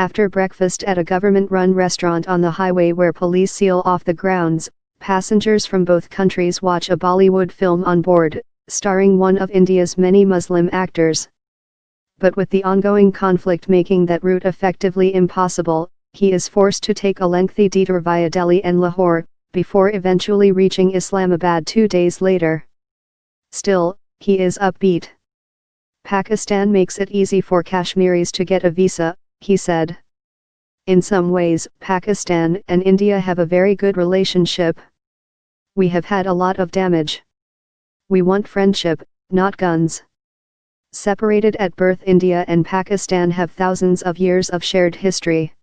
After breakfast at a government-run restaurant on the highway where police seal off the grounds, passengers from both countries watch a Bollywood film on board, starring one of India's many Muslim actors. But with the ongoing conflict making that route effectively impossible, he is forced to take a lengthy detour via Delhi and Lahore, before eventually reaching Islamabad 2 days later. Still, he is upbeat. Pakistan makes it easy for Kashmiris to get a visa, he said. In some ways, Pakistan and India have a very good relationship. We have had a lot of damage. We want friendship, not guns. Separated at birth, India and Pakistan have thousands of years of shared history.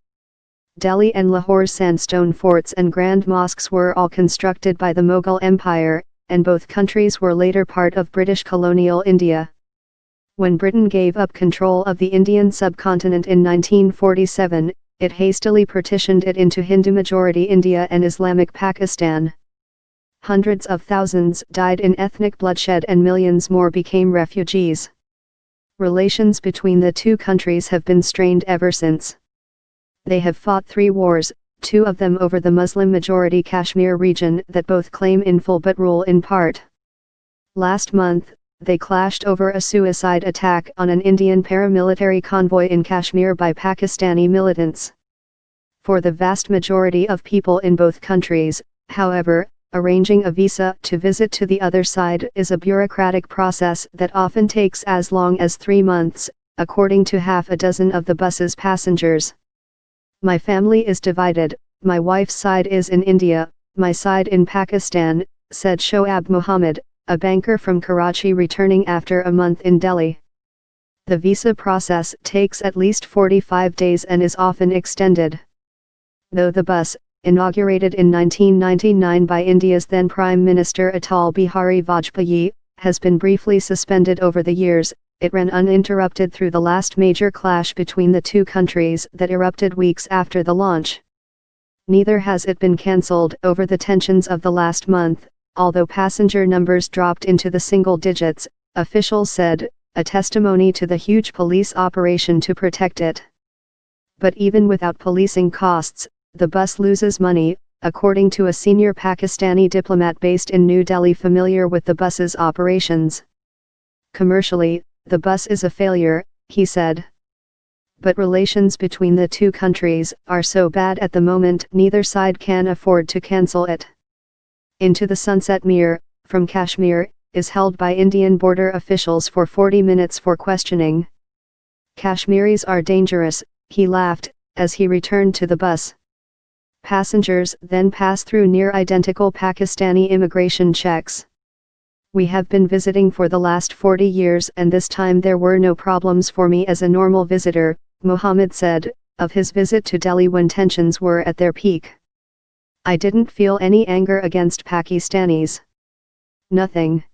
Delhi and Lahore's sandstone forts and grand mosques were all constructed by the Mughal Empire, and both countries were later part of British colonial India. When Britain gave up control of the Indian subcontinent in 1947, it hastily partitioned it into Hindu-majority India and Islamic Pakistan. Hundreds of thousands died in ethnic bloodshed and millions more became refugees. Relations between the two countries have been strained ever since. They have fought 3 wars, 2 of them over the Muslim-majority Kashmir region that both claim in full but rule in part. Last month, they clashed over a suicide attack on an Indian paramilitary convoy in Kashmir by Pakistani militants. For the vast majority of people in both countries, however, arranging a visa to visit to the other side is a bureaucratic process that often takes as long as 3 months, according to half a dozen of the bus's passengers. My family is divided, my wife's side is in India, my side in Pakistan, said Shoaib Mohammed, a banker from Karachi returning after a month in Delhi. The visa process takes at least 45 days and is often extended. Though the bus, inaugurated in 1999 by India's then Prime Minister Atal Bihari Vajpayee, has been briefly suspended over the years, it ran uninterrupted through the last major clash between the two countries that erupted weeks after the launch. Neither has it been cancelled over the tensions of the last month, although passenger numbers dropped into the single digits, officials said, a testimony to the huge police operation to protect it. But even without policing costs, the bus loses money, according to a senior Pakistani diplomat based in New Delhi familiar with the bus's operations. Commercially, the bus is a failure, he said. But relations between the two countries are so bad at the moment neither side can afford to cancel it. Into the Sunset Mir, from Kashmir, is held by Indian border officials for 40 minutes for questioning. Kashmiris are dangerous, he laughed, as he returned to the bus. Passengers then pass through near-identical Pakistani immigration checks. We have been visiting for the last 40 years and this time there were no problems for me as a normal visitor, Mohammed said, of his visit to Delhi when tensions were at their peak. I didn't feel any anger against Pakistanis. Nothing.